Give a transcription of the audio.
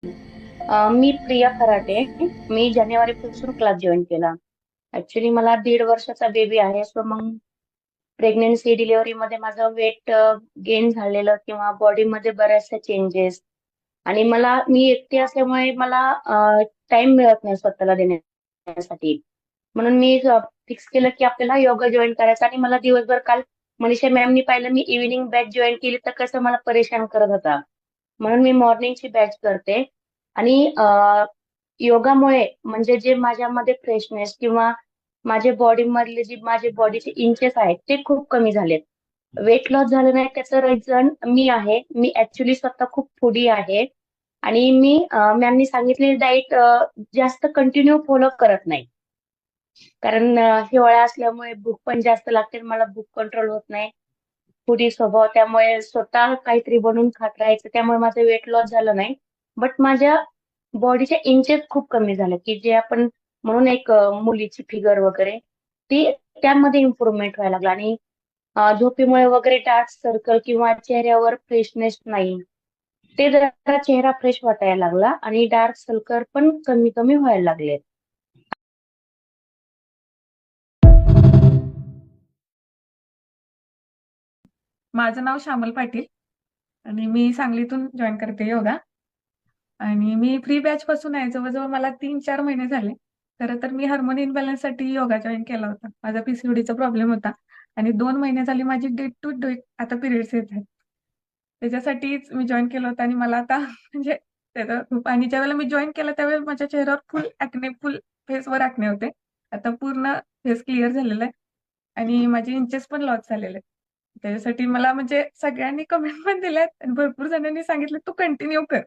मी प्रिया खराटे. मी जानेवारीपासून class join केला. Actually मला 1.5 वर्षाचा बेबी आहे. सो मग प्रेग्नन्सी डिलिव्हरी मध्ये माझं वेट गेन झालेलं किंवा बॉडीमध्ये बऱ्याचशा चेंजेस आणि मी एकटी असल्यामुळे मला टाइम मिळत नाही स्वतःला देण्यासाठी. म्हणून मी फिक्स केलं की आपल्याला योगा जॉईन करायचा आणि मला दिवसभर काल मनीषा मॅमनी पाहिलं मी इव्हिनिंग बॅच जॉईन केली तर कसं मला परेशान करत होता. म्हणून मी मॉर्निंगची बॅच करते आणि योगामुळे म्हणजे जे माझ्यामध्ये फ्रेशनेस किंवा माझ्या बॉडी मधले जे माझे बॉडीचे इंचेस आहेत ते खूप कमी झालेत. वेट लॉस झालं नाही त्याचं रिझन मी आहे. मी ऍक्च्युली स्वतः खूप फूडी आहे आणि मी मॅमनी सांगितलेली डाएट जास्त कंटिन्यू फॉलो करत नाही. कारण हिवाळा असल्यामुळे भूक पण जास्त लागते आणि मला भूक कंट्रोल होत नाही. फूडी स्वभाव त्यामुळे स्वतः काहीतरी बनवून खात राहायचं त्यामुळे माझं वेट लॉस झालं नाही. बट माझ्या बॉडीचे इंचेस खूप कमी झाले की जे आपण म्हणून एक मुलीची फिगर वगैरे ती त्यामध्ये इम्प्रुव्हमेंट व्हायला लागला आणि झोपेमुळे वगैरे डार्क सर्कल किंवा चेहऱ्यावर फ्रेशनेस नाही. ते जरा चेहरा फ्रेश वाटायला लागला आणि डार्क सर्कल पण कमी कमी व्हायला लागले. माझं नाव श्यामल पाटील आणि मी सांगलीतून जॉईन करते योगा. आणि मी प्री बॅच पासून आहे. जवळजवळ मला 3-4 महिने झाले. खरं तर मी हार्मोन इम्बॅलन्ससाठी योगा जॉईन केला होता. माझा पीसीओडीचा प्रॉब्लेम होता आणि 2 महिने झाली माझी डेट टू डेट आता पिरियड्स येत आहेत. त्याच्यासाठीच मी जॉईन केलं होतं आणि मला आता म्हणजे त्याचा खूप. आणि ज्यावेळेला मी जॉईन केलं त्यावेळेला माझ्या चेहऱ्यावर फुल फेसवर ॲक्ने होते. आता पूर्ण फेस क्लिअर झालेला आहे आणि माझे इंचेस पण लॉस झालेले आहेत. त्याच्यासाठी मला म्हणजे सगळ्यांनी कमेंट पण दिल्यात आणि भरपूर जणांनी सांगितलं तू कंटिन्यू कर.